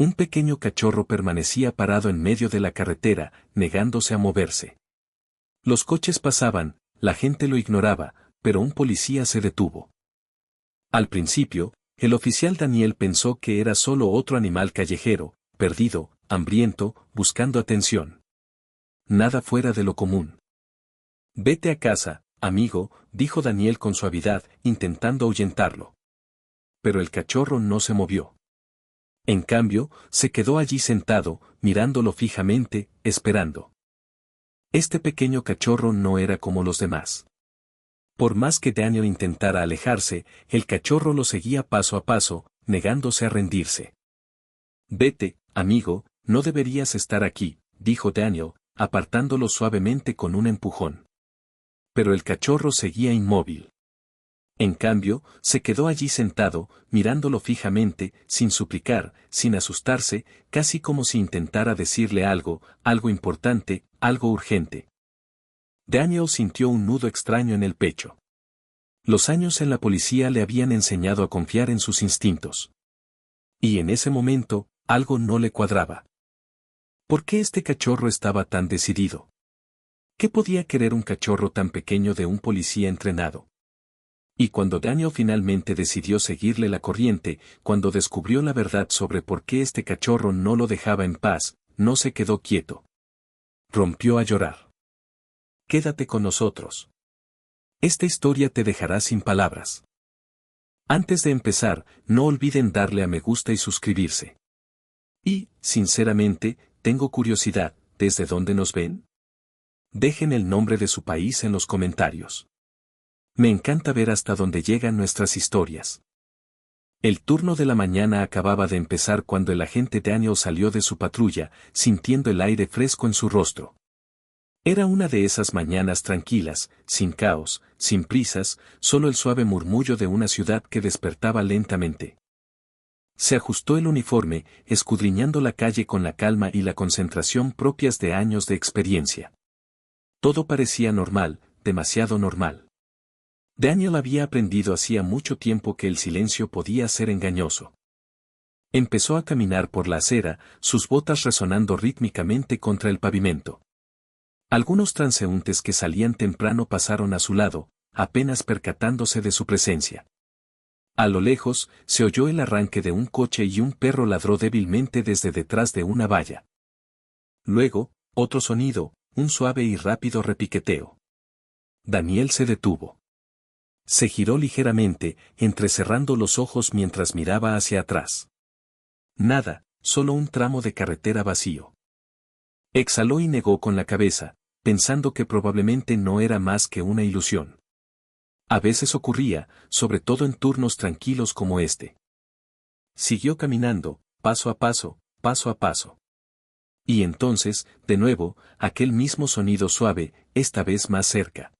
Un pequeño cachorro permanecía parado en medio de la carretera, negándose a moverse. Los coches pasaban, la gente lo ignoraba, pero un policía se detuvo. Al principio, el oficial Daniel pensó que era solo otro animal callejero, perdido, hambriento, buscando atención. Nada fuera de lo común. «Vete a casa, amigo», dijo Daniel con suavidad, intentando ahuyentarlo. Pero el cachorro no se movió. En cambio, se quedó allí sentado, mirándolo fijamente, esperando. Este pequeño cachorro no era como los demás. Por más que Daniel intentara alejarse, el cachorro lo seguía paso a paso, negándose a rendirse. «Vete, amigo, no deberías estar aquí», dijo Daniel, apartándolo suavemente con un empujón. Pero el cachorro seguía inmóvil. En cambio, se quedó allí sentado, mirándolo fijamente, sin suplicar, sin asustarse, casi como si intentara decirle algo, algo importante, algo urgente. Daniel sintió un nudo extraño en el pecho. Los años en la policía le habían enseñado a confiar en sus instintos. Y en ese momento, algo no le cuadraba. ¿Por qué este cachorro estaba tan decidido? ¿Qué podía querer un cachorro tan pequeño de un policía entrenado? Y cuando Daniel finalmente decidió seguirle la corriente, cuando descubrió la verdad sobre por qué este cachorro no lo dejaba en paz, no se quedó quieto. Rompió a llorar. «Quédate con nosotros. Esta historia te dejará sin palabras». Antes de empezar, no olviden darle a me gusta y suscribirse. Y, sinceramente, tengo curiosidad, ¿desde dónde nos ven? Dejen el nombre de su país en los comentarios. Me encanta ver hasta dónde llegan nuestras historias. El turno de la mañana acababa de empezar cuando el agente Daniel salió de su patrulla, sintiendo el aire fresco en su rostro. Era una de esas mañanas tranquilas, sin caos, sin prisas, solo el suave murmullo de una ciudad que despertaba lentamente. Se ajustó el uniforme, escudriñando la calle con la calma y la concentración propias de años de experiencia. Todo parecía normal, demasiado normal. Daniel había aprendido hacía mucho tiempo que el silencio podía ser engañoso. Empezó a caminar por la acera, sus botas resonando rítmicamente contra el pavimento. Algunos transeúntes que salían temprano pasaron a su lado, apenas percatándose de su presencia. A lo lejos, se oyó el arranque de un coche y un perro ladró débilmente desde detrás de una valla. Luego, otro sonido, un suave y rápido repiqueteo. Daniel se detuvo. Se giró ligeramente, entrecerrando los ojos mientras miraba hacia atrás. Nada, solo un tramo de carretera vacío. Exhaló y negó con la cabeza, pensando que probablemente no era más que una ilusión. A veces ocurría, sobre todo en turnos tranquilos como este. Siguió caminando, paso a paso, paso a paso. Y entonces, de nuevo, aquel mismo sonido suave, esta vez más cerca.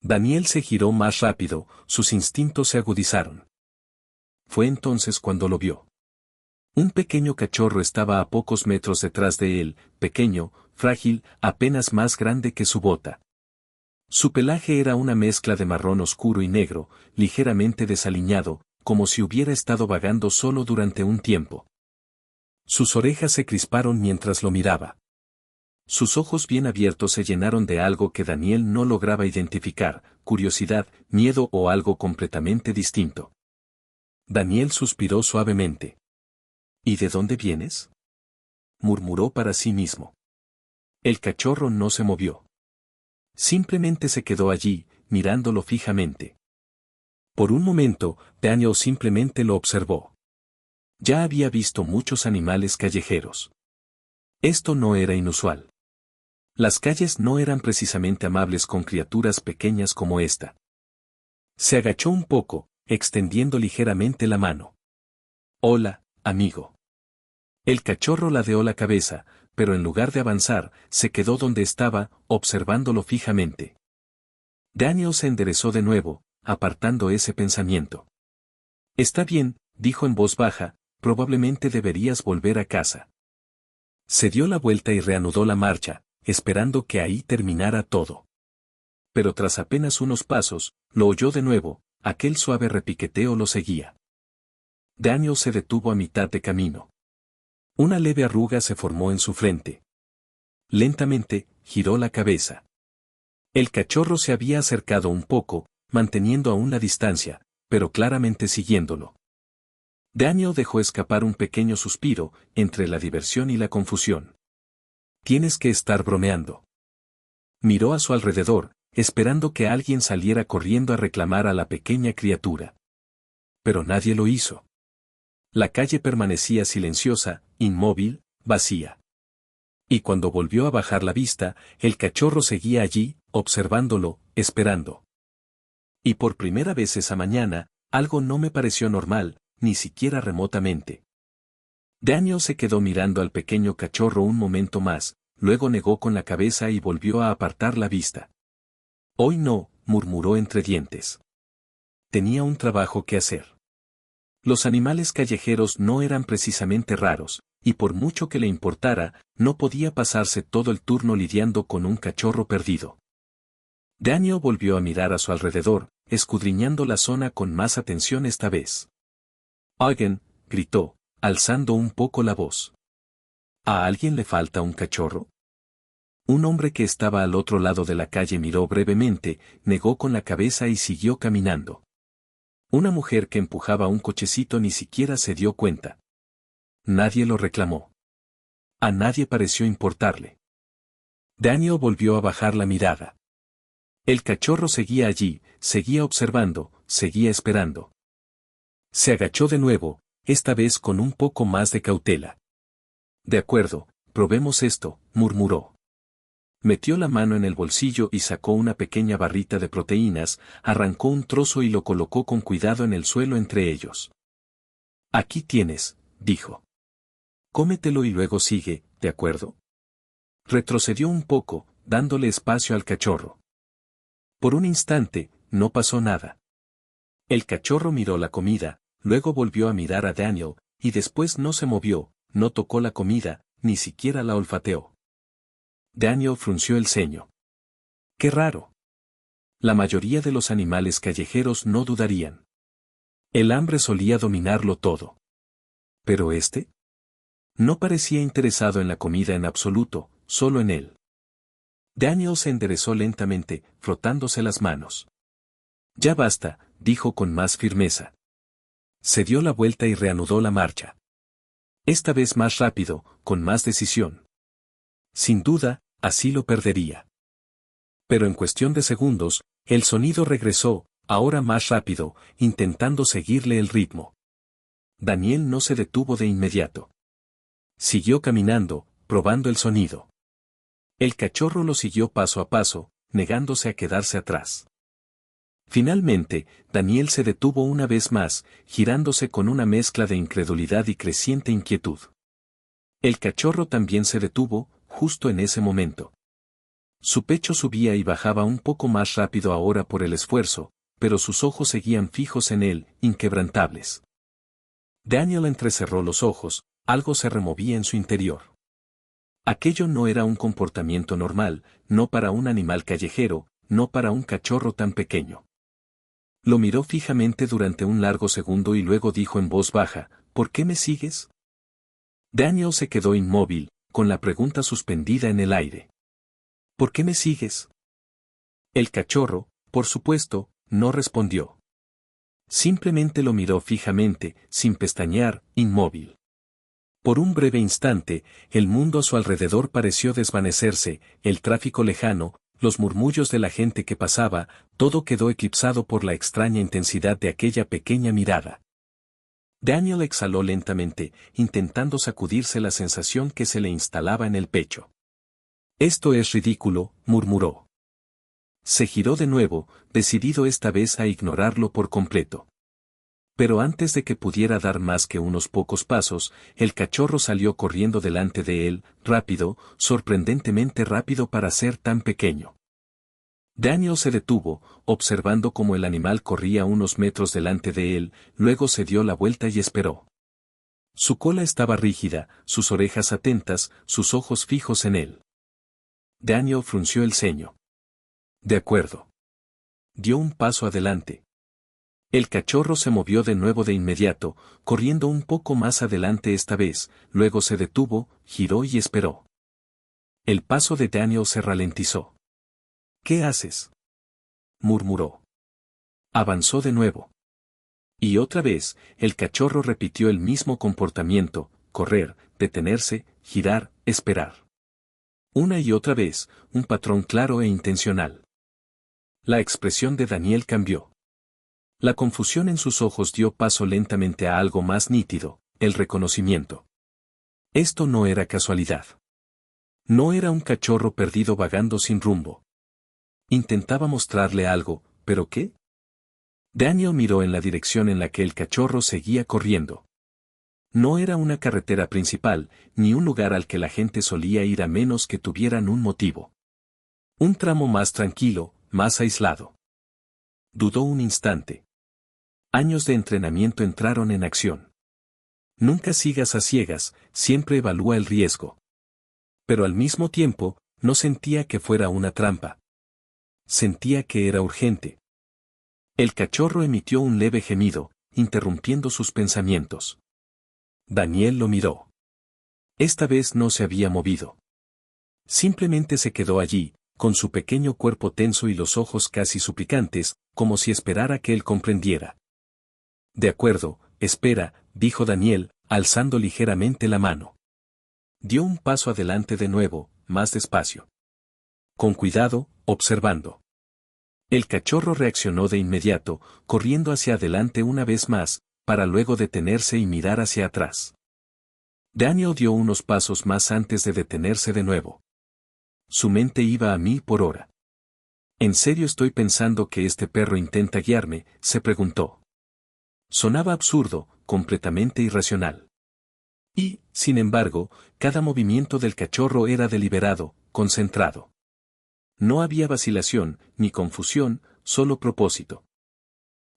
Daniel se giró más rápido, sus instintos se agudizaron. Fue entonces cuando lo vio. Un pequeño cachorro estaba a pocos metros detrás de él, pequeño, frágil, apenas más grande que su bota. Su pelaje era una mezcla de marrón oscuro y negro, ligeramente desaliñado, como si hubiera estado vagando solo durante un tiempo. Sus orejas se crisparon mientras lo miraba. Sus ojos bien abiertos se llenaron de algo que Daniel no lograba identificar, curiosidad, miedo o algo completamente distinto. Daniel suspiró suavemente. «¿Y de dónde vienes?», murmuró para sí mismo. El cachorro no se movió. Simplemente se quedó allí, mirándolo fijamente. Por un momento, Daniel simplemente lo observó. Ya había visto muchos animales callejeros. Esto no era inusual. Las calles no eran precisamente amables con criaturas pequeñas como esta. Se agachó un poco, extendiendo ligeramente la mano. «Hola, amigo». El cachorro ladeó la cabeza, pero en lugar de avanzar, se quedó donde estaba, observándolo fijamente. Daniel se enderezó de nuevo, apartando ese pensamiento. «Está bien», dijo en voz baja, «probablemente deberías volver a casa». Se dio la vuelta y reanudó la marcha, esperando que ahí terminara todo. Pero tras apenas unos pasos, lo oyó de nuevo, aquel suave repiqueteo lo seguía. Daniel se detuvo a mitad de camino. Una leve arruga se formó en su frente. Lentamente, giró la cabeza. El cachorro se había acercado un poco, manteniendo aún la distancia, pero claramente siguiéndolo. Daniel dejó escapar un pequeño suspiro, entre la diversión y la confusión. Tienes que estar bromeando. Miró a su alrededor, esperando que alguien saliera corriendo a reclamar a la pequeña criatura. Pero nadie lo hizo. La calle permanecía silenciosa, inmóvil, vacía. Y cuando volvió a bajar la vista, el cachorro seguía allí, observándolo, esperando. Y por primera vez esa mañana, algo no me pareció normal, ni siquiera remotamente. Daniel se quedó mirando al pequeño cachorro un momento más, luego negó con la cabeza y volvió a apartar la vista. Hoy no, murmuró entre dientes. Tenía un trabajo que hacer. Los animales callejeros no eran precisamente raros, y por mucho que le importara, no podía pasarse todo el turno lidiando con un cachorro perdido. Daniel volvió a mirar a su alrededor, escudriñando la zona con más atención esta vez. «Oigan», gritó, alzando un poco la voz. ¿A alguien le falta un cachorro? Un hombre que estaba al otro lado de la calle miró brevemente, negó con la cabeza y siguió caminando. Una mujer que empujaba un cochecito ni siquiera se dio cuenta. Nadie lo reclamó. A nadie pareció importarle. Daniel volvió a bajar la mirada. El cachorro seguía allí, seguía observando, seguía esperando. Se agachó de nuevo, esta vez con un poco más de cautela. De acuerdo, probemos esto, murmuró. Metió la mano en el bolsillo y sacó una pequeña barrita de proteínas, arrancó un trozo y lo colocó con cuidado en el suelo entre ellos. Aquí tienes, dijo. Cómetelo y luego sigue, ¿de acuerdo? Retrocedió un poco, dándole espacio al cachorro. Por un instante, no pasó nada. El cachorro miró la comida, luego volvió a mirar a Daniel, y después no se movió, no tocó la comida, ni siquiera la olfateó. Daniel frunció el ceño. ¡Qué raro! La mayoría de los animales callejeros no dudarían. El hambre solía dominarlo todo. ¿Pero este? No parecía interesado en la comida en absoluto, solo en él. Daniel se enderezó lentamente, frotándose las manos. Ya basta, dijo con más firmeza. Se dio la vuelta y reanudó la marcha. Esta vez más rápido, con más decisión. Sin duda, así lo perdería. Pero en cuestión de segundos, el sonido regresó, ahora más rápido, intentando seguirle el ritmo. Daniel no se detuvo de inmediato. Siguió caminando, probando el sonido. El cachorro lo siguió paso a paso, negándose a quedarse atrás. Finalmente, Daniel se detuvo una vez más, girándose con una mezcla de incredulidad y creciente inquietud. El cachorro también se detuvo, justo en ese momento. Su pecho subía y bajaba un poco más rápido ahora por el esfuerzo, pero sus ojos seguían fijos en él, inquebrantables. Daniel entrecerró los ojos, algo se removía en su interior. Aquello no era un comportamiento normal, no para un animal callejero, no para un cachorro tan pequeño. Lo miró fijamente durante un largo segundo y luego dijo en voz baja, ¿por qué me sigues? Daniel se quedó inmóvil, con la pregunta suspendida en el aire. ¿Por qué me sigues? El cachorro, por supuesto, no respondió. Simplemente lo miró fijamente, sin pestañear, inmóvil. Por un breve instante, el mundo a su alrededor pareció desvanecerse, el tráfico lejano, los murmullos de la gente que pasaba, todo quedó eclipsado por la extraña intensidad de aquella pequeña mirada. Daniel exhaló lentamente, intentando sacudirse la sensación que se le instalaba en el pecho. Esto es ridículo, murmuró. Se giró de nuevo, decidido esta vez a ignorarlo por completo. Pero antes de que pudiera dar más que unos pocos pasos, el cachorro salió corriendo delante de él, rápido, sorprendentemente rápido para ser tan pequeño. Daniel se detuvo, observando cómo el animal corría unos metros delante de él, luego se dio la vuelta y esperó. Su cola estaba rígida, sus orejas atentas, sus ojos fijos en él. Daniel frunció el ceño. De acuerdo. Dio un paso adelante. El cachorro se movió de nuevo de inmediato, corriendo un poco más adelante esta vez, luego se detuvo, giró y esperó. El paso de Daniel se ralentizó. ¿Qué haces?, murmuró. Avanzó de nuevo. Y otra vez, el cachorro repitió el mismo comportamiento: correr, detenerse, girar, esperar. Una y otra vez, un patrón claro e intencional. La expresión de Daniel cambió. La confusión en sus ojos dio paso lentamente a algo más nítido: el reconocimiento. Esto no era casualidad. No era un cachorro perdido vagando sin rumbo. Intentaba mostrarle algo, ¿pero qué? Daniel miró en la dirección en la que el cachorro seguía corriendo. No era una carretera principal, ni un lugar al que la gente solía ir a menos que tuvieran un motivo. Un tramo más tranquilo, más aislado. Dudó un instante. Años de entrenamiento entraron en acción. Nunca sigas a ciegas, siempre evalúa el riesgo. Pero al mismo tiempo, no sentía que fuera una trampa. Sentía que era urgente. El cachorro emitió un leve gemido, interrumpiendo sus pensamientos. Daniel lo miró. Esta vez no se había movido. Simplemente se quedó allí, con su pequeño cuerpo tenso y los ojos casi suplicantes, como si esperara que él comprendiera. De acuerdo, espera, dijo Daniel, alzando ligeramente la mano. Dio un paso adelante de nuevo, más despacio. Con cuidado, observando. El cachorro reaccionó de inmediato, corriendo hacia adelante una vez más, para luego detenerse y mirar hacia atrás. Daniel dio unos pasos más antes de detenerse de nuevo. Su mente iba a 1000 por hora. ¿En serio estoy pensando que este perro intenta guiarme?, se preguntó. Sonaba absurdo, completamente irracional. Y, sin embargo, cada movimiento del cachorro era deliberado, concentrado. No había vacilación, ni confusión, solo propósito.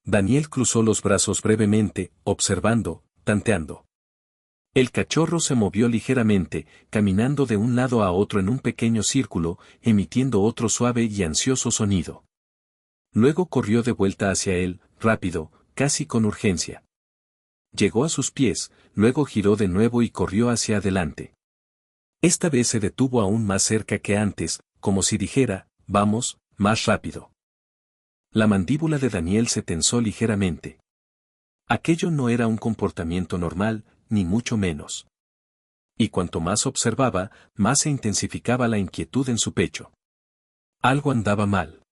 Daniel cruzó los brazos brevemente, observando, tanteando. El cachorro se movió ligeramente, caminando de un lado a otro en un pequeño círculo, emitiendo otro suave y ansioso sonido. Luego corrió de vuelta hacia él, rápido, casi con urgencia. Llegó a sus pies, luego giró de nuevo y corrió hacia adelante. Esta vez se detuvo aún más cerca que antes, como si dijera: vamos, más rápido. La mandíbula de Daniel se tensó ligeramente. Aquello no era un comportamiento normal, ni mucho menos. Y cuanto más observaba, más se intensificaba la inquietud en su pecho. Algo andaba mal.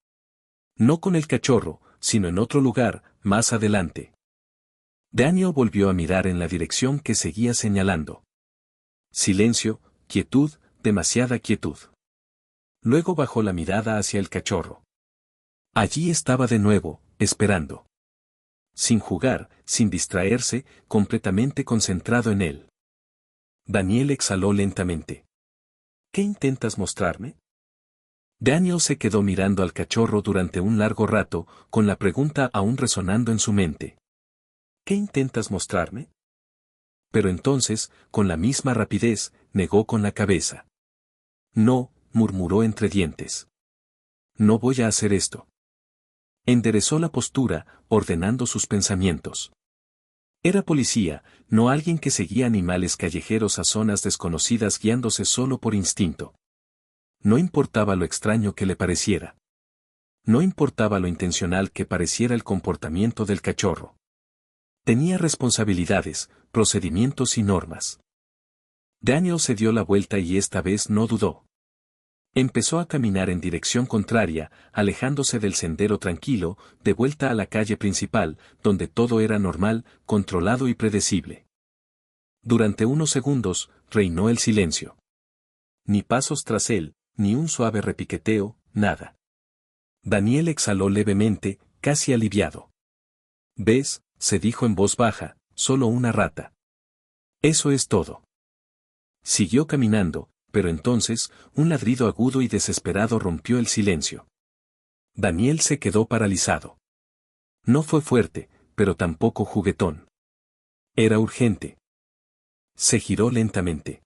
No con el cachorro, sino en otro lugar, más adelante. Daniel volvió a mirar en la dirección que seguía señalando. Silencio, quietud, demasiada quietud. Luego bajó la mirada hacia el cachorro. Allí estaba de nuevo, esperando. Sin jugar, sin distraerse, completamente concentrado en él. Daniel exhaló lentamente. ¿Qué intentas mostrarme? Daniel se quedó mirando al cachorro durante un largo rato, con la pregunta aún resonando en su mente. ¿Qué intentas mostrarme? Pero entonces, con la misma rapidez, negó con la cabeza. No, murmuró entre dientes. No voy a hacer esto. Enderezó la postura, ordenando sus pensamientos. Era policía, no alguien que seguía animales callejeros a zonas desconocidas guiándose solo por instinto. No importaba lo extraño que le pareciera. No importaba lo intencional que pareciera el comportamiento del cachorro. Tenía responsabilidades, procedimientos y normas. Daniel se dio la vuelta y esta vez no dudó. Empezó a caminar en dirección contraria, alejándose del sendero tranquilo, de vuelta a la calle principal, donde todo era normal, controlado y predecible. Durante unos segundos, reinó el silencio. Ni pasos tras él, ni un suave repiqueteo, nada. Daniel exhaló levemente, casi aliviado. «¿Ves?», se dijo en voz baja, «solo una rata». Eso es todo. Siguió caminando, pero entonces, un ladrido agudo y desesperado rompió el silencio. Daniel se quedó paralizado. No fue fuerte, pero tampoco juguetón. Era urgente. Se giró lentamente.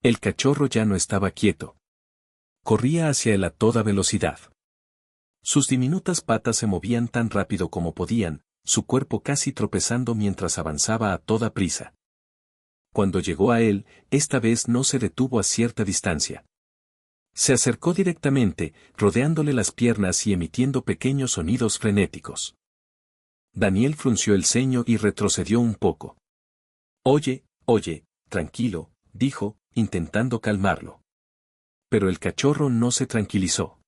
El cachorro ya no estaba quieto. Corría hacia él a toda velocidad. Sus diminutas patas se movían tan rápido como podían, su cuerpo casi tropezando mientras avanzaba a toda prisa. Cuando llegó a él, esta vez no se detuvo a cierta distancia. Se acercó directamente, rodeándole las piernas y emitiendo pequeños sonidos frenéticos. Daniel frunció el ceño y retrocedió un poco. Oye, tranquilo, dijo, intentando calmarlo. Pero el cachorro no se tranquilizó.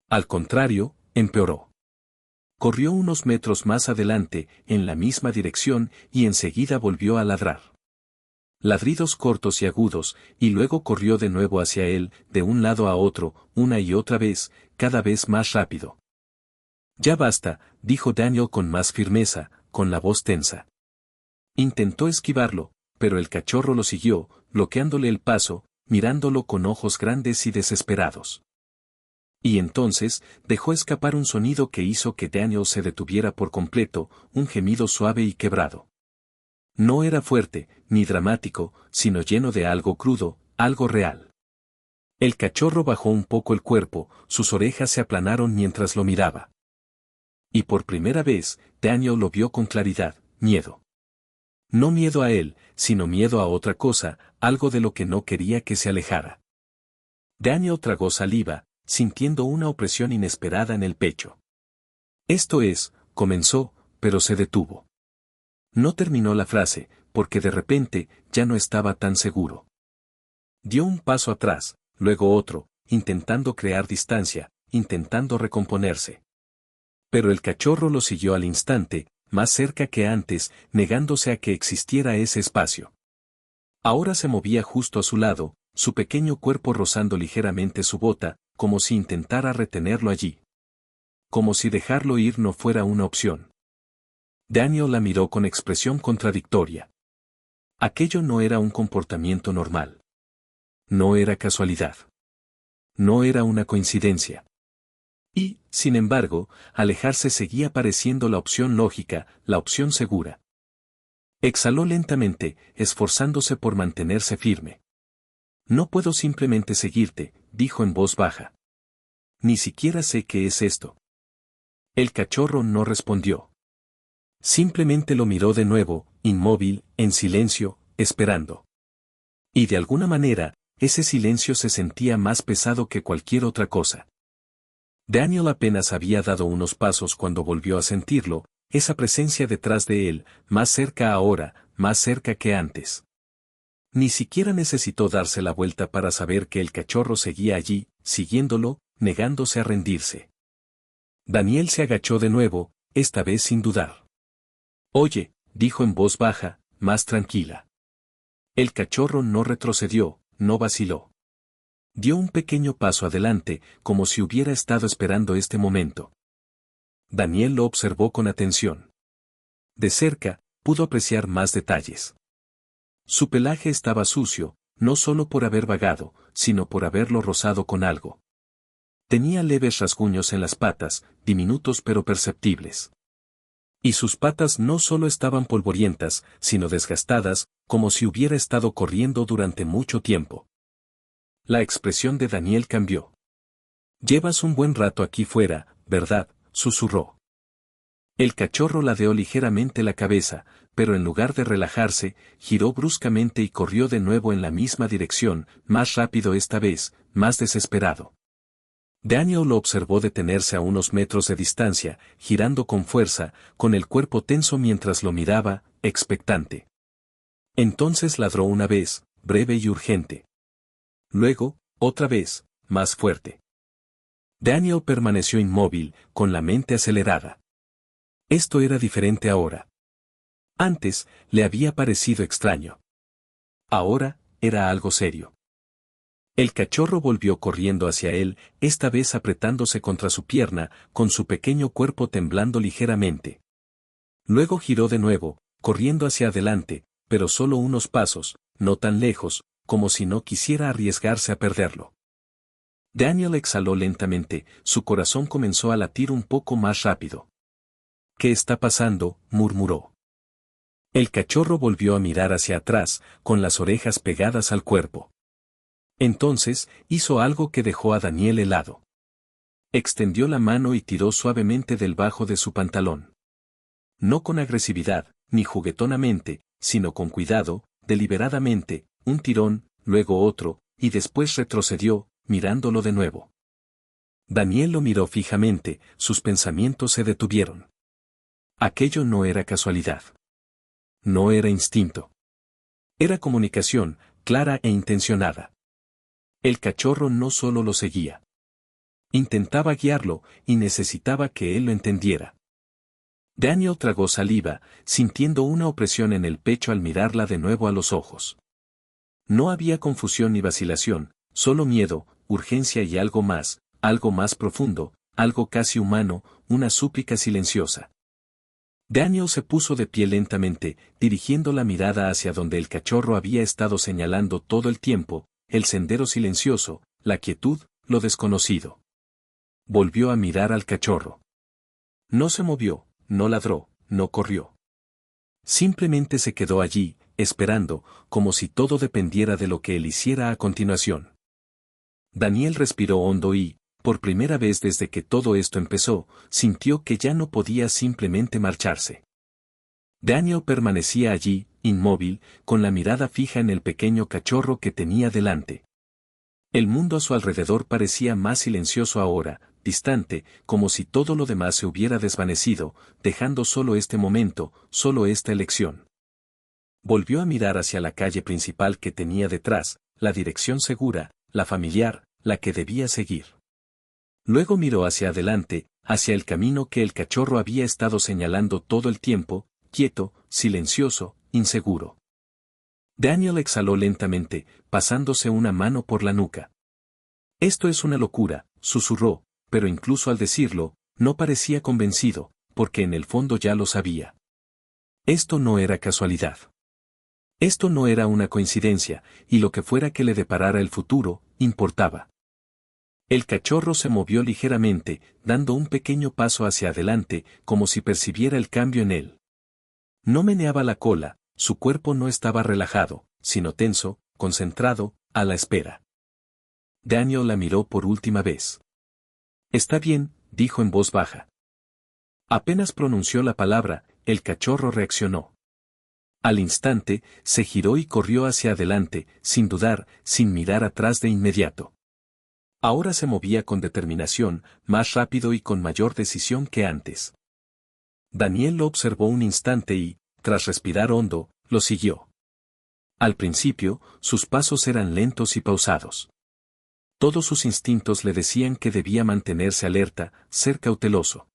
Al contrario, empeoró. Corrió unos metros más adelante, en la misma dirección, y enseguida volvió a ladrar. Ladridos cortos y agudos, y luego corrió de nuevo hacia él, de un lado a otro, una y otra vez, cada vez más rápido. Ya basta, dijo Daniel con más firmeza, con la voz tensa. Intentó esquivarlo, pero el cachorro lo siguió, bloqueándole el paso, mirándolo con ojos grandes y desesperados. Y entonces, dejó escapar un sonido que hizo que Daniel se detuviera por completo, un gemido suave y quebrado. No era fuerte, ni dramático, sino lleno de algo crudo, algo real. El cachorro bajó un poco el cuerpo, sus orejas se aplanaron mientras lo miraba. Y por primera vez, Daniel lo vio con claridad, miedo. No miedo a él, sino miedo a otra cosa, algo de lo que no quería que se alejara. Daniel tragó saliva, sintiendo una opresión inesperada en el pecho. Esto es, comenzó, pero se detuvo. No terminó la frase, porque de repente, ya no estaba tan seguro. Dio un paso atrás, luego otro, intentando crear distancia, intentando recomponerse. Pero el cachorro lo siguió al instante, más cerca que antes, negándose a que existiera ese espacio. Ahora se movía justo a su lado, su pequeño cuerpo rozando ligeramente su bota, como si intentara retenerlo allí. Como si dejarlo ir no fuera una opción. Daniel la miró con expresión contradictoria. Aquello no era un comportamiento normal. No era casualidad. No era una coincidencia. Y, sin embargo, alejarse seguía pareciendo la opción lógica, la opción segura. Exhaló lentamente, esforzándose por mantenerse firme. No puedo simplemente seguirte, dijo en voz baja. Ni siquiera sé qué es esto. El cachorro no respondió. Simplemente lo miró de nuevo, inmóvil, en silencio, esperando. Y de alguna manera, ese silencio se sentía más pesado que cualquier otra cosa. Daniel apenas había dado unos pasos cuando volvió a sentirlo, esa presencia detrás de él, más cerca ahora, más cerca que antes. Ni siquiera necesitó darse la vuelta para saber que el cachorro seguía allí, siguiéndolo, negándose a rendirse. Daniel se agachó de nuevo, esta vez sin dudar. Oye, dijo en voz baja, más tranquila. El cachorro no retrocedió, no vaciló. Dio un pequeño paso adelante, como si hubiera estado esperando este momento. Daniel lo observó con atención. De cerca, pudo apreciar más detalles. Su pelaje estaba sucio, no solo por haber vagado, sino por haberlo rozado con algo. Tenía leves rasguños en las patas, diminutos pero perceptibles. Y sus patas no solo estaban polvorientas, sino desgastadas, como si hubiera estado corriendo durante mucho tiempo. La expresión de Daniel cambió. «Llevas un buen rato aquí fuera, ¿verdad?», susurró. El cachorro ladeó ligeramente la cabeza, pero en lugar de relajarse, giró bruscamente y corrió de nuevo en la misma dirección, más rápido esta vez, más desesperado. Daniel lo observó detenerse a unos metros de distancia, girando con fuerza, con el cuerpo tenso mientras lo miraba, expectante. Entonces ladró una vez, breve y urgente. Luego, otra vez, más fuerte. Daniel permaneció inmóvil, con la mente acelerada. Esto era diferente ahora. Antes, le había parecido extraño. Ahora, era algo serio. El cachorro volvió corriendo hacia él, esta vez apretándose contra su pierna, con su pequeño cuerpo temblando ligeramente. Luego giró de nuevo, corriendo hacia adelante, pero solo unos pasos, no tan lejos, como si no quisiera arriesgarse a perderlo. Daniel exhaló lentamente, su corazón comenzó a latir un poco más rápido. «¿Qué está pasando?», murmuró. El cachorro volvió a mirar hacia atrás, con las orejas pegadas al cuerpo. Entonces, hizo algo que dejó a Daniel helado. Extendió la mano y tiró suavemente del bajo de su pantalón. No con agresividad, ni juguetonamente, sino con cuidado, deliberadamente, un tirón, luego otro, y después retrocedió, mirándolo de nuevo. Daniel lo miró fijamente, sus pensamientos se detuvieron. Aquello no era casualidad. No era instinto. Era comunicación, clara e intencionada. El cachorro no solo lo seguía. Intentaba guiarlo, y necesitaba que él lo entendiera. Daniel tragó saliva, sintiendo una opresión en el pecho al mirarla de nuevo a los ojos. No había confusión ni vacilación, solo miedo, urgencia y algo más profundo, algo casi humano, una súplica silenciosa. Daniel se puso de pie lentamente, dirigiendo la mirada hacia donde el cachorro había estado señalando todo el tiempo, el sendero silencioso, la quietud, lo desconocido. Volvió a mirar al cachorro. No se movió, no ladró, no corrió. Simplemente se quedó allí, esperando, como si todo dependiera de lo que él hiciera a continuación. Daniel respiró hondo y, por primera vez desde que todo esto empezó, sintió que ya no podía simplemente marcharse. Daniel permanecía allí, inmóvil, con la mirada fija en el pequeño cachorro que tenía delante. El mundo a su alrededor parecía más silencioso ahora, distante, como si todo lo demás se hubiera desvanecido, dejando solo este momento, solo esta elección. Volvió a mirar hacia la calle principal que tenía detrás, la dirección segura, la familiar, la que debía seguir. Luego miró hacia adelante, hacia el camino que el cachorro había estado señalando todo el tiempo, quieto, silencioso, inseguro. Daniel exhaló lentamente, pasándose una mano por la nuca. Esto es una locura, susurró, pero incluso al decirlo, no parecía convencido, porque en el fondo ya lo sabía. Esto no era casualidad. Esto no era una coincidencia, y lo que fuera que le deparara el futuro, importaba. El cachorro se movió ligeramente, dando un pequeño paso hacia adelante, como si percibiera el cambio en él. No meneaba la cola, su cuerpo no estaba relajado, sino tenso, concentrado, a la espera. Daniel la miró por última vez. Está bien, dijo en voz baja. Apenas pronunció la palabra, el cachorro reaccionó. Al instante, se giró y corrió hacia adelante, sin dudar, sin mirar atrás de inmediato. Ahora se movía con determinación, más rápido y con mayor decisión que antes. Daniel lo observó un instante y, tras respirar hondo, lo siguió. Al principio, sus pasos eran lentos y pausados. Todos sus instintos le decían que debía mantenerse alerta, ser cauteloso.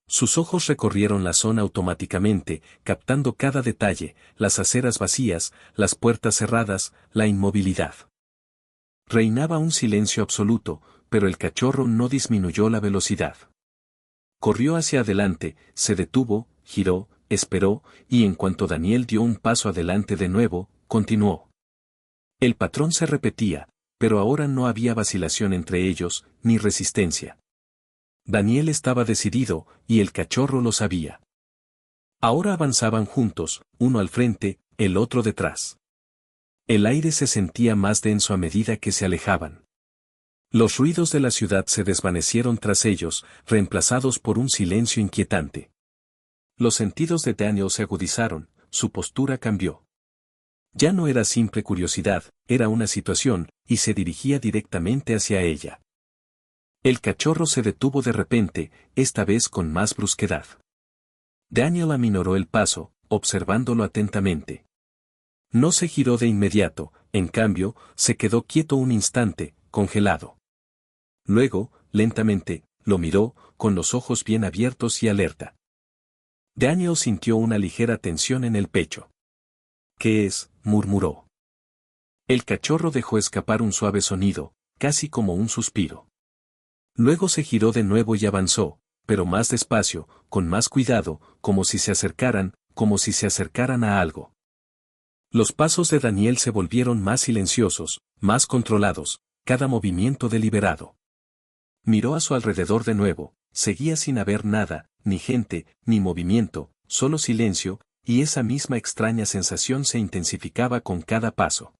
Sus ojos recorrieron la zona automáticamente, captando cada detalle, las aceras vacías, las puertas cerradas, la inmovilidad. Reinaba un silencio absoluto, pero el cachorro no disminuyó la velocidad. Corrió hacia adelante, se detuvo, giró, esperó, y en cuanto Daniel dio un paso adelante de nuevo, continuó. El patrón se repetía, pero ahora no había vacilación entre ellos, ni resistencia. Daniel estaba decidido, y el cachorro lo sabía. Ahora avanzaban juntos, uno al frente, el otro detrás. El aire se sentía más denso a medida que se alejaban. Los ruidos de la ciudad se desvanecieron tras ellos, reemplazados por un silencio inquietante. Los sentidos de Daniel se agudizaron, su postura cambió. Ya no era simple curiosidad, era una situación, y se dirigía directamente hacia ella. El cachorro se detuvo de repente, esta vez con más brusquedad. Daniel aminoró el paso, observándolo atentamente. No se giró de inmediato, en cambio, se quedó quieto un instante, congelado. Luego, lentamente, lo miró, con los ojos bien abiertos y alerta. Daniel sintió una ligera tensión en el pecho. ¿Qué es?, murmuró. El cachorro dejó escapar un suave sonido, casi como un suspiro. Luego se giró de nuevo y avanzó, pero más despacio, con más cuidado, como si se acercaran a algo. Los pasos de Daniel se volvieron más silenciosos, más controlados, cada movimiento deliberado. Miró a su alrededor de nuevo, seguía sin haber nada, ni gente, ni movimiento, solo silencio, y esa misma extraña sensación se intensificaba con cada paso.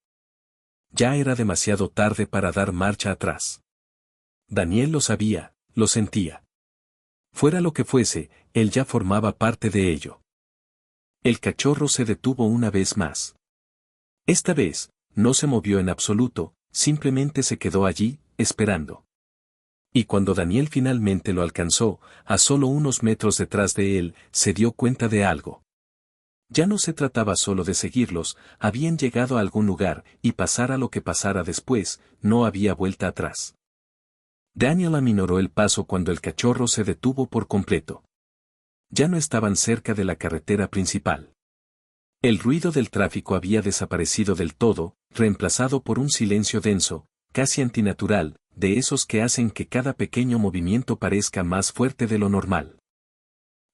Ya era demasiado tarde para dar marcha atrás. Daniel lo sabía, lo sentía. Fuera lo que fuese, él ya formaba parte de ello. El cachorro se detuvo una vez más. Esta vez, no se movió en absoluto, simplemente se quedó allí, esperando. Y cuando Daniel finalmente lo alcanzó, a solo unos metros detrás de él, se dio cuenta de algo. Ya no se trataba solo de seguirlos, habían llegado a algún lugar, y pasara lo que pasara después, no había vuelta atrás. Daniel aminoró el paso cuando el cachorro se detuvo por completo. Ya no estaban cerca de la carretera principal. El ruido del tráfico había desaparecido del todo, reemplazado por un silencio denso, casi antinatural, de esos que hacen que cada pequeño movimiento parezca más fuerte de lo normal.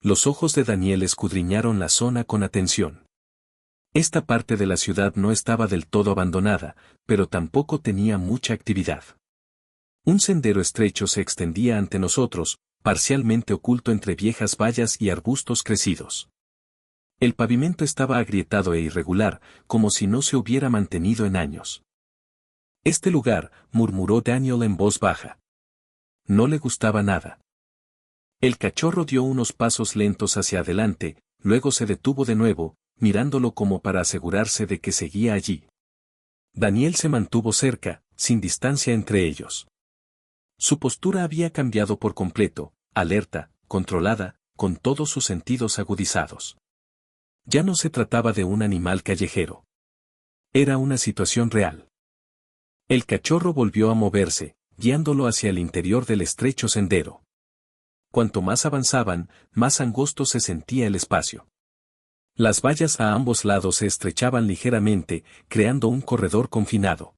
Los ojos de Daniel escudriñaron la zona con atención. Esta parte de la ciudad no estaba del todo abandonada, pero tampoco tenía mucha actividad. Un sendero estrecho se extendía ante nosotros, parcialmente oculto entre viejas vallas y arbustos crecidos. El pavimento estaba agrietado e irregular, como si no se hubiera mantenido en años. Este lugar, murmuró Daniel en voz baja. No le gustaba nada. El cachorro dio unos pasos lentos hacia adelante, luego se detuvo de nuevo, mirándolo como para asegurarse de que seguía allí. Daniel se mantuvo cerca, sin distancia entre ellos. Su postura había cambiado por completo, alerta, controlada, con todos sus sentidos agudizados. Ya no se trataba de un animal callejero. Era una situación real. El cachorro volvió a moverse, guiándolo hacia el interior del estrecho sendero. Cuanto más avanzaban, más angosto se sentía el espacio. Las vallas a ambos lados se estrechaban ligeramente, creando un corredor confinado.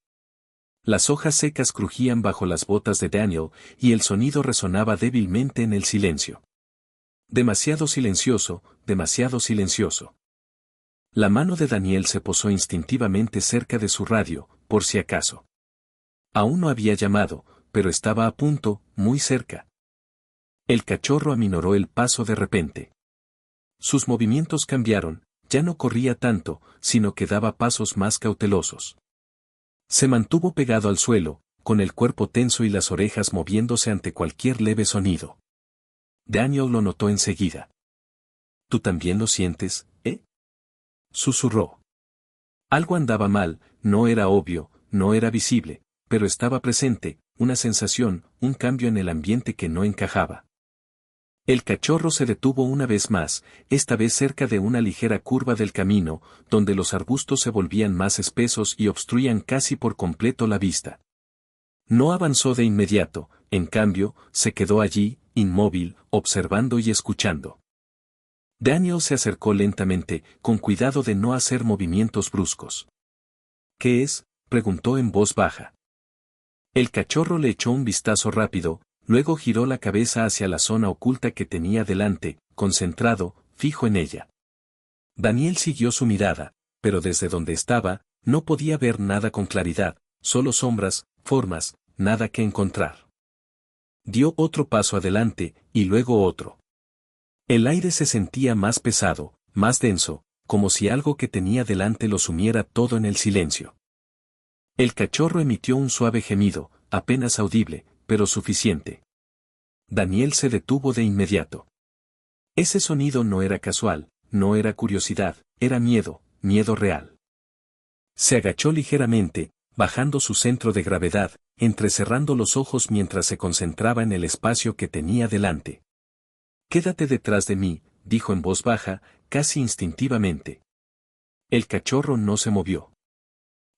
Las hojas secas crujían bajo las botas de Daniel, y el sonido resonaba débilmente en el silencio. Demasiado silencioso, demasiado silencioso. La mano de Daniel se posó instintivamente cerca de su radio, por si acaso. Aún no había llamado, pero estaba a punto, muy cerca. El cachorro aminoró el paso de repente. Sus movimientos cambiaron, ya no corría tanto, sino que daba pasos más cautelosos. Se mantuvo pegado al suelo, con el cuerpo tenso y las orejas moviéndose ante cualquier leve sonido. Daniel lo notó enseguida. ¿Tú también lo sientes, eh? Susurró. Algo andaba mal, no era obvio, no era visible, pero estaba presente, una sensación, un cambio en el ambiente que no encajaba. El cachorro se detuvo una vez más, esta vez cerca de una ligera curva del camino, donde los arbustos se volvían más espesos y obstruían casi por completo la vista. No avanzó de inmediato, en cambio, se quedó allí, inmóvil, observando y escuchando. Daniel se acercó lentamente, con cuidado de no hacer movimientos bruscos. ¿Qué es?, preguntó en voz baja. El cachorro le echó un vistazo rápido, luego giró la cabeza hacia la zona oculta que tenía delante, concentrado, fijo en ella. Daniel siguió su mirada, pero desde donde estaba, no podía ver nada con claridad, solo sombras, formas, nada que encontrar. Dio otro paso adelante, y luego otro. El aire se sentía más pesado, más denso, como si algo que tenía delante lo sumiera todo en el silencio. El cachorro emitió un suave gemido, apenas audible, pero suficiente. Daniel se detuvo de inmediato. Ese sonido no era casual, no era curiosidad, era miedo, miedo real. Se agachó ligeramente, bajando su centro de gravedad, entrecerrando los ojos mientras se concentraba en el espacio que tenía delante. «Quédate detrás de mí», dijo en voz baja, casi instintivamente. El cachorro no se movió.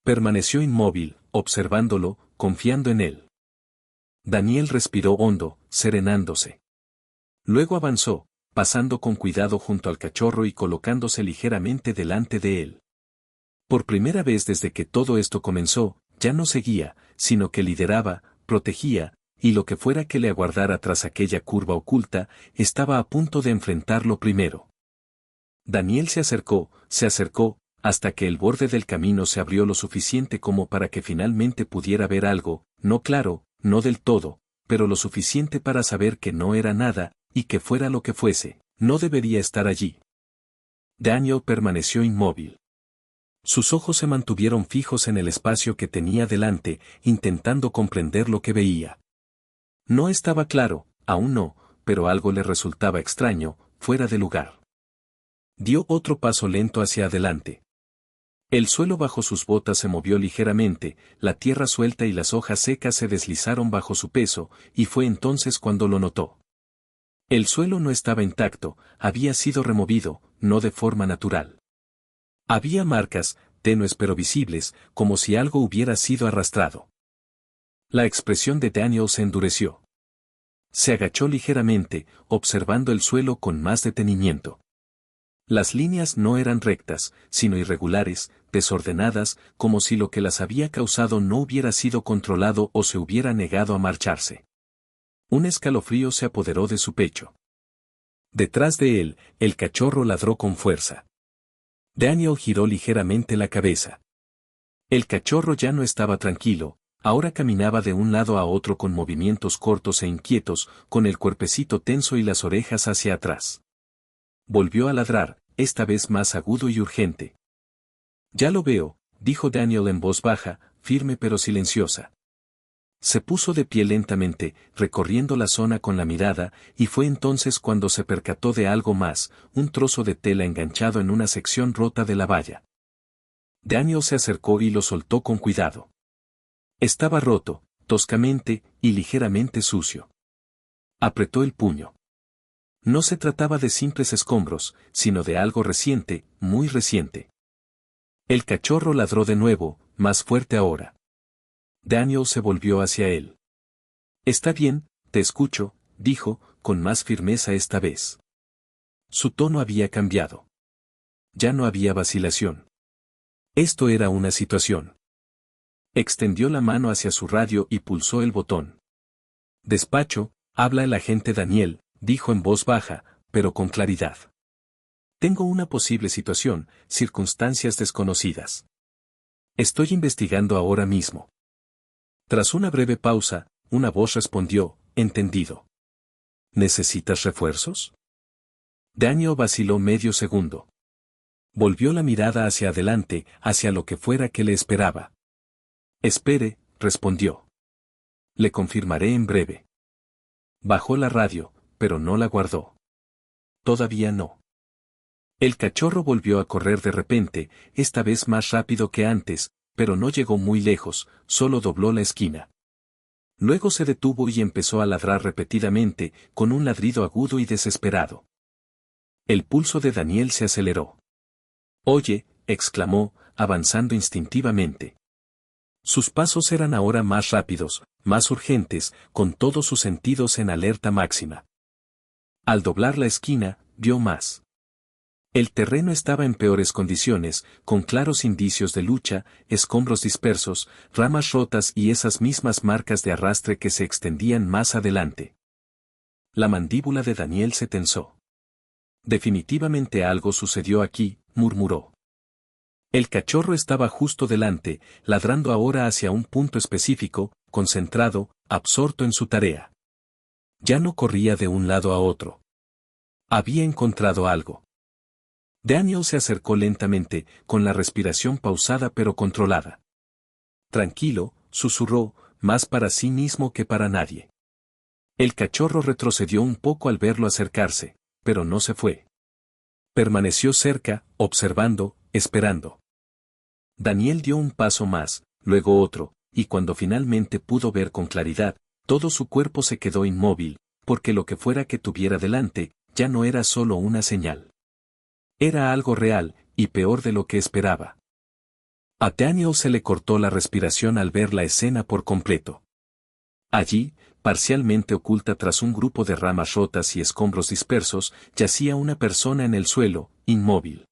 Permaneció inmóvil, observándolo, confiando en él. Daniel respiró hondo, serenándose. Luego avanzó, pasando con cuidado junto al cachorro y colocándose ligeramente delante de él. Por primera vez desde que todo esto comenzó, ya no seguía, sino que lideraba, protegía, y lo que fuera que le aguardara tras aquella curva oculta, estaba a punto de enfrentarlo primero. Daniel se acercó, hasta que el borde del camino se abrió lo suficiente como para que finalmente pudiera ver algo, no claro, no del todo, pero lo suficiente para saber que no era nada, y que fuera lo que fuese, no debería estar allí. Daniel permaneció inmóvil. Sus ojos se mantuvieron fijos en el espacio que tenía delante, intentando comprender lo que veía. No estaba claro, aún no, pero algo le resultaba extraño, fuera de lugar. Dio otro paso lento hacia adelante. El suelo bajo sus botas se movió ligeramente, la tierra suelta y las hojas secas se deslizaron bajo su peso, y fue entonces cuando lo notó. El suelo no estaba intacto, había sido removido, no de forma natural. Había marcas, tenues pero visibles, como si algo hubiera sido arrastrado. La expresión de Daniel se endureció. Se agachó ligeramente, observando el suelo con más detenimiento. Las líneas no eran rectas, sino irregulares, desordenadas, como si lo que las había causado no hubiera sido controlado o se hubiera negado a marcharse. Un escalofrío se apoderó de su pecho. Detrás de él, el cachorro ladró con fuerza. Daniel giró ligeramente la cabeza. El cachorro ya no estaba tranquilo, ahora caminaba de un lado a otro con movimientos cortos e inquietos, con el cuerpecito tenso y las orejas hacia atrás. Volvió a ladrar, esta vez más agudo y urgente. Ya lo veo, dijo Daniel en voz baja, firme pero silenciosa. Se puso de pie lentamente, recorriendo la zona con la mirada, y fue entonces cuando se percató de algo más, un trozo de tela enganchado en una sección rota de la valla. Daniel se acercó y lo soltó con cuidado. Estaba roto, toscamente, y ligeramente sucio. Apretó el puño. No se trataba de simples escombros, sino de algo reciente, muy reciente. El cachorro ladró de nuevo, más fuerte ahora. Daniel se volvió hacia él. Está bien, te escucho, dijo, con más firmeza esta vez. Su tono había cambiado. Ya no había vacilación. Esto era una situación. Extendió la mano hacia su radio y pulsó el botón. Despacho, habla el agente Daniel, dijo en voz baja, pero con claridad. Tengo una posible situación, circunstancias desconocidas. Estoy investigando ahora mismo. Tras una breve pausa, una voz respondió, entendido. ¿Necesitas refuerzos? Daniel vaciló medio segundo. Volvió la mirada hacia adelante, hacia lo que fuera que le esperaba. Espere, respondió. Le confirmaré en breve. Bajó la radio, pero no la guardó. Todavía no. El cachorro volvió a correr de repente, esta vez más rápido que antes, pero no llegó muy lejos, solo dobló la esquina. Luego se detuvo y empezó a ladrar repetidamente, con un ladrido agudo y desesperado. El pulso de Daniel se aceleró. Oye, exclamó, avanzando instintivamente. Sus pasos eran ahora más rápidos, más urgentes, con todos sus sentidos en alerta máxima. Al doblar la esquina, vio más. El terreno estaba en peores condiciones, con claros indicios de lucha, escombros dispersos, ramas rotas y esas mismas marcas de arrastre que se extendían más adelante. La mandíbula de Daniel se tensó. Definitivamente algo sucedió aquí, murmuró. El cachorro estaba justo delante, ladrando ahora hacia un punto específico, concentrado, absorto en su tarea. Ya no corría de un lado a otro. Había encontrado algo. Daniel se acercó lentamente, con la respiración pausada pero controlada. Tranquilo, susurró, más para sí mismo que para nadie. El cachorro retrocedió un poco al verlo acercarse, pero no se fue. Permaneció cerca, observando, esperando. Daniel dio un paso más, luego otro, y cuando finalmente pudo ver con claridad, todo su cuerpo se quedó inmóvil, porque lo que fuera que tuviera delante, ya no era solo una señal. Era algo real, y peor de lo que esperaba. A Daniel se le cortó la respiración al ver la escena por completo. Allí, parcialmente oculta tras un grupo de ramas rotas y escombros dispersos, yacía una persona en el suelo, inmóvil.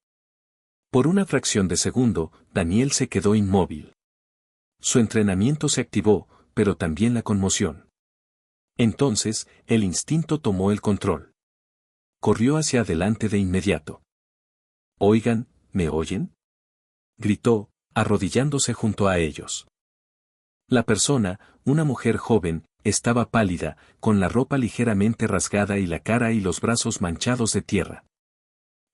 Por una fracción de segundo, Daniel se quedó inmóvil. Su entrenamiento se activó, pero también la conmoción. Entonces, el instinto tomó el control. Corrió hacia adelante de inmediato. Oigan, ¿me oyen? Gritó, arrodillándose junto a ellos. La persona, una mujer joven, estaba pálida, con la ropa ligeramente rasgada y la cara y los brazos manchados de tierra.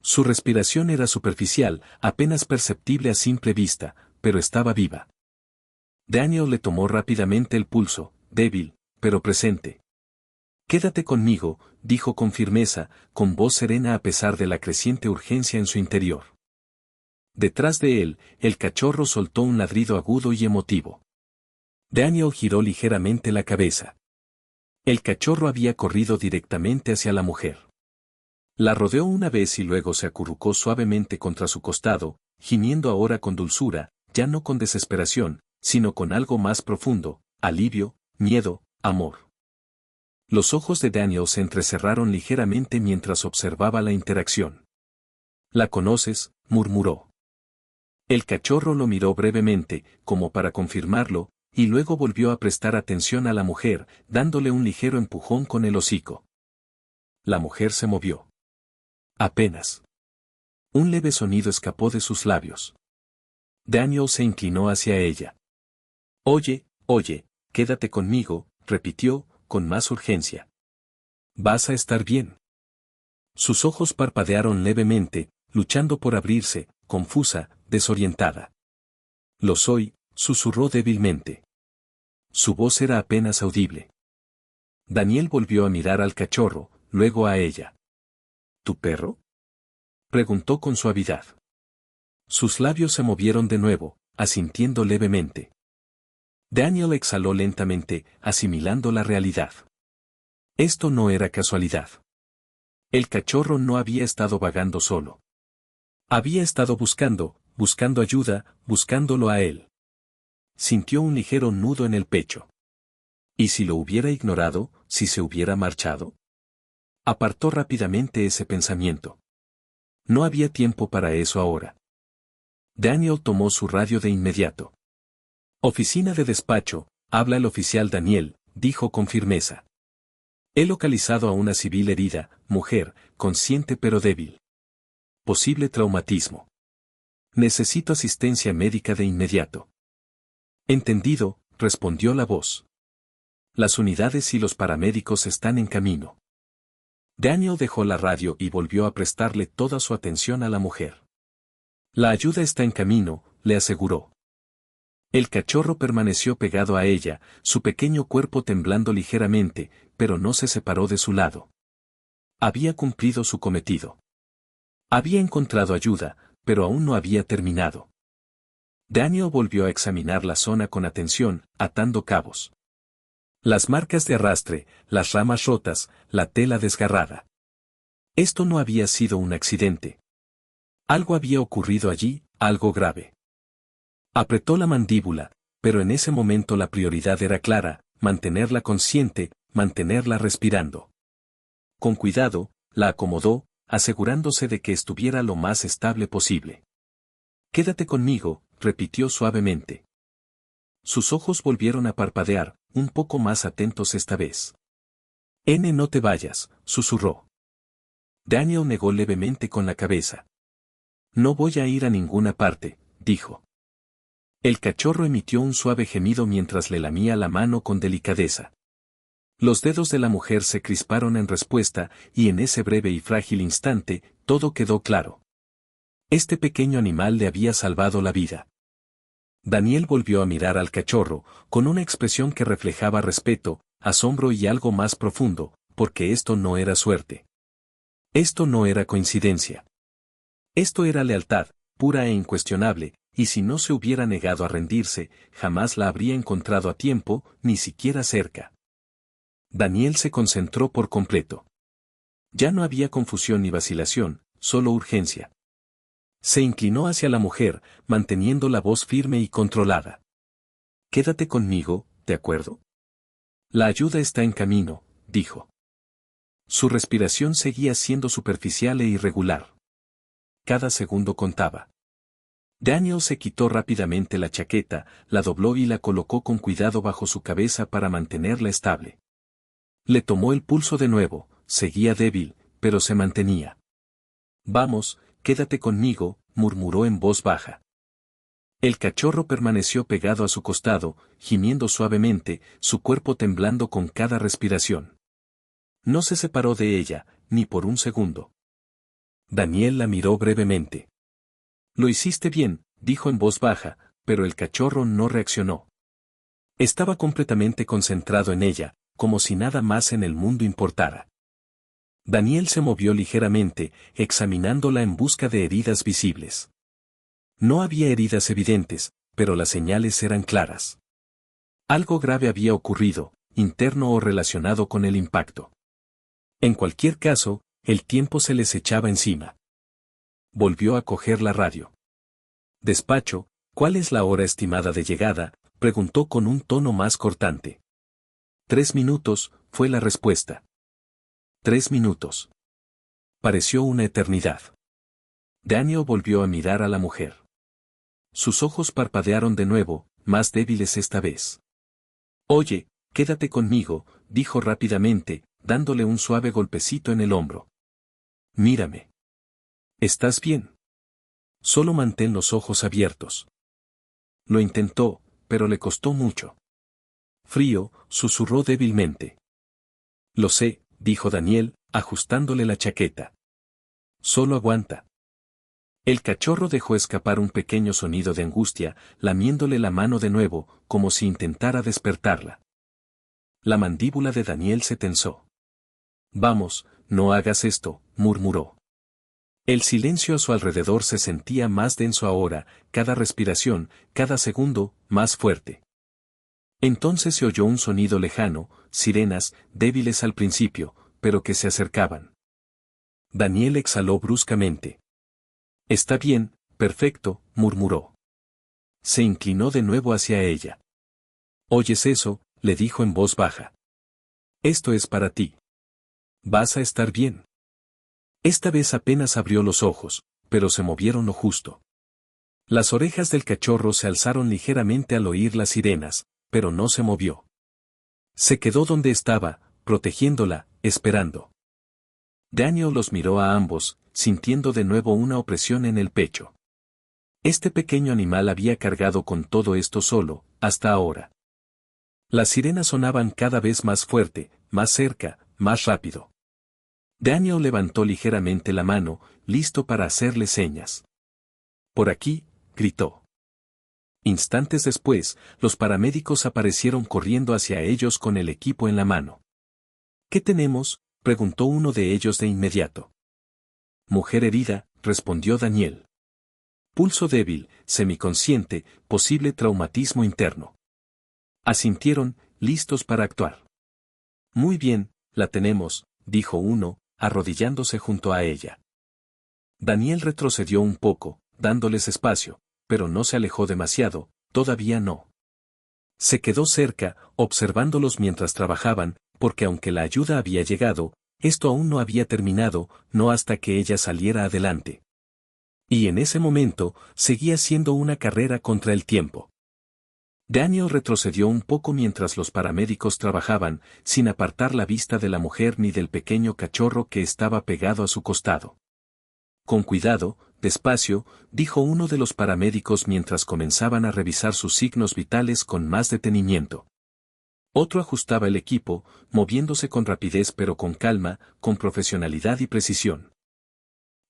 Su respiración era superficial, apenas perceptible a simple vista, pero estaba viva. Daniel le tomó rápidamente el pulso, débil, pero presente. Quédate conmigo, dijo con firmeza, con voz serena a pesar de la creciente urgencia en su interior. Detrás de él, el cachorro soltó un ladrido agudo y emotivo. Daniel giró ligeramente la cabeza. El cachorro había corrido directamente hacia la mujer. La rodeó una vez y luego se acurrucó suavemente contra su costado, gimiendo ahora con dulzura, ya no con desesperación, sino con algo más profundo, alivio, miedo, amor. Los ojos de Daniel se entrecerraron ligeramente mientras observaba la interacción. «¿La conoces?», murmuró. El cachorro lo miró brevemente, como para confirmarlo, y luego volvió a prestar atención a la mujer, dándole un ligero empujón con el hocico. La mujer se movió. Apenas. Un leve sonido escapó de sus labios. Daniel se inclinó hacia ella. «Oye, quédate conmigo», repitió, con más urgencia. «Vas a estar bien». Sus ojos parpadearon levemente, luchando por abrirse, confusa, desorientada. «Lo soy», susurró débilmente. Su voz era apenas audible. Daniel volvió a mirar al cachorro, luego a ella. «¿Tu perro?», preguntó con suavidad. Sus labios se movieron de nuevo, asintiendo levemente. Daniel exhaló lentamente, asimilando la realidad. Esto no era casualidad. El cachorro no había estado vagando solo. Había estado buscando ayuda, buscándolo a él. Sintió un ligero nudo en el pecho. ¿Y si lo hubiera ignorado, si se hubiera marchado? Apartó rápidamente ese pensamiento. No había tiempo para eso ahora. Daniel tomó su radio de inmediato. «Oficina de despacho, habla el oficial Daniel», dijo con firmeza. «He localizado a una civil herida, mujer, consciente pero débil. Posible traumatismo. Necesito asistencia médica de inmediato». «Entendido», respondió la voz. «Las unidades y los paramédicos están en camino». Daniel dejó la radio y volvió a prestarle toda su atención a la mujer. «La ayuda está en camino», le aseguró. El cachorro permaneció pegado a ella, su pequeño cuerpo temblando ligeramente, pero no se separó de su lado. Había cumplido su cometido. Había encontrado ayuda, pero aún no había terminado. Daniel volvió a examinar la zona con atención, atando cabos. Las marcas de arrastre, las ramas rotas, la tela desgarrada. Esto no había sido un accidente. Algo había ocurrido allí, algo grave. Apretó la mandíbula, pero en ese momento la prioridad era clara, mantenerla consciente, mantenerla respirando. Con cuidado, la acomodó, asegurándose de que estuviera lo más estable posible. «Quédate conmigo», repitió suavemente. Sus ojos volvieron a parpadear, un poco más atentos esta vez. «No te vayas», susurró. Daniel negó levemente con la cabeza. «No voy a ir a ninguna parte», dijo. El cachorro emitió un suave gemido mientras le lamía la mano con delicadeza. Los dedos de la mujer se crisparon en respuesta, y en ese breve y frágil instante, todo quedó claro. Este pequeño animal le había salvado la vida. Daniel volvió a mirar al cachorro, con una expresión que reflejaba respeto, asombro y algo más profundo, porque esto no era suerte. Esto no era coincidencia. Esto era lealtad, pura e incuestionable, y si no se hubiera negado a rendirse, jamás la habría encontrado a tiempo, ni siquiera cerca. Daniel se concentró por completo. Ya no había confusión ni vacilación, solo urgencia. Se inclinó hacia la mujer, manteniendo la voz firme y controlada. «Quédate conmigo, ¿de acuerdo? La ayuda está en camino», dijo. Su respiración seguía siendo superficial e irregular. Cada segundo contaba. Daniel se quitó rápidamente la chaqueta, la dobló y la colocó con cuidado bajo su cabeza para mantenerla estable. Le tomó el pulso de nuevo, seguía débil, pero se mantenía. «Vamos, quédate conmigo», murmuró en voz baja. El cachorro permaneció pegado a su costado, gimiendo suavemente, su cuerpo temblando con cada respiración. No se separó de ella, ni por un segundo. Daniel la miró brevemente. «Lo hiciste bien», dijo en voz baja, pero el cachorro no reaccionó. Estaba completamente concentrado en ella, como si nada más en el mundo importara. Daniel se movió ligeramente, examinándola en busca de heridas visibles. No había heridas evidentes, pero las señales eran claras. Algo grave había ocurrido, interno o relacionado con el impacto. En cualquier caso, el tiempo se les echaba encima. Volvió a coger la radio. Despacho, ¿cuál es la hora estimada de llegada?, preguntó con un tono más cortante. 3 minutos, fue la respuesta. 3 minutos. Pareció una eternidad. Daniel volvió a mirar a la mujer. Sus ojos parpadearon de nuevo, más débiles esta vez. Oye, quédate conmigo, dijo rápidamente, dándole un suave golpecito en el hombro. Mírame. ¿Estás bien? Solo mantén los ojos abiertos. Lo intentó, pero le costó mucho. Frío, susurró débilmente. Lo sé, dijo Daniel, ajustándole la chaqueta. Solo aguanta. El cachorro dejó escapar un pequeño sonido de angustia, lamiéndole la mano de nuevo, como si intentara despertarla. La mandíbula de Daniel se tensó. Vamos, no hagas esto, murmuró. El silencio a su alrededor se sentía más denso ahora, cada respiración, cada segundo, más fuerte. Entonces se oyó un sonido lejano, sirenas, débiles al principio, pero que se acercaban. Daniel exhaló bruscamente. Está bien, perfecto, murmuró. Se inclinó de nuevo hacia ella. ¿Oyes eso?, le dijo en voz baja. Esto es para ti. Vas a estar bien. Esta vez apenas abrió los ojos, pero se movieron lo justo. Las orejas del cachorro se alzaron ligeramente al oír las sirenas, pero no se movió. Se quedó donde estaba, protegiéndola, esperando. Daniel los miró a ambos, sintiendo de nuevo una opresión en el pecho. Este pequeño animal había cargado con todo esto solo, hasta ahora. Las sirenas sonaban cada vez más fuerte, más cerca, más rápido. Daniel levantó ligeramente la mano, listo para hacerle señas. Por aquí, gritó. Instantes después, los paramédicos aparecieron corriendo hacia ellos con el equipo en la mano. ¿Qué tenemos?, preguntó uno de ellos de inmediato. Mujer herida, respondió Daniel. Pulso débil, semiconsciente, posible traumatismo interno. Asintieron, listos para actuar. Muy bien, la tenemos, dijo uno, arrodillándose junto a ella. Daniel retrocedió un poco, dándoles espacio, pero no se alejó demasiado, todavía no. Se quedó cerca, observándolos mientras trabajaban, porque aunque la ayuda había llegado, esto aún no había terminado, no hasta que ella saliera adelante. Y en ese momento, seguía siendo una carrera contra el tiempo. Daniel retrocedió un poco mientras los paramédicos trabajaban, sin apartar la vista de la mujer ni del pequeño cachorro que estaba pegado a su costado. Con cuidado, despacio, dijo uno de los paramédicos mientras comenzaban a revisar sus signos vitales con más detenimiento. Otro ajustaba el equipo, moviéndose con rapidez pero con calma, con profesionalidad y precisión.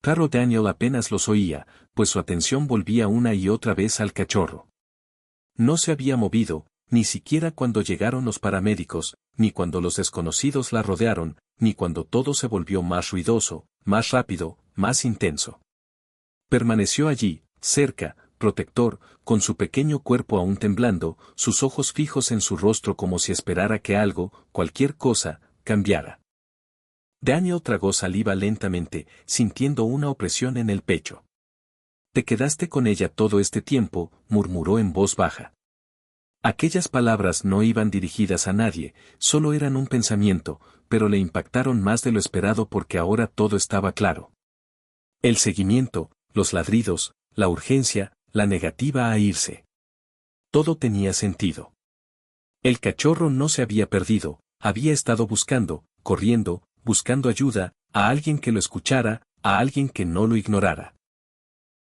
Claro, Daniel apenas los oía, pues su atención volvía una y otra vez al cachorro. No se había movido, ni siquiera cuando llegaron los paramédicos, ni cuando los desconocidos la rodearon, ni cuando todo se volvió más ruidoso, más rápido, más intenso. Permaneció allí, cerca, protector, con su pequeño cuerpo aún temblando, sus ojos fijos en su rostro como si esperara que algo, cualquier cosa, cambiara. Daniel tragó saliva lentamente, sintiendo una opresión en el pecho. «Te quedaste con ella todo este tiempo», murmuró en voz baja. Aquellas palabras no iban dirigidas a nadie, solo eran un pensamiento, pero le impactaron más de lo esperado porque ahora todo estaba claro. El seguimiento, los ladridos, la urgencia, la negativa a irse. Todo tenía sentido. El cachorro no se había perdido, había estado buscando, corriendo, buscando ayuda, a alguien que lo escuchara, a alguien que no lo ignorara.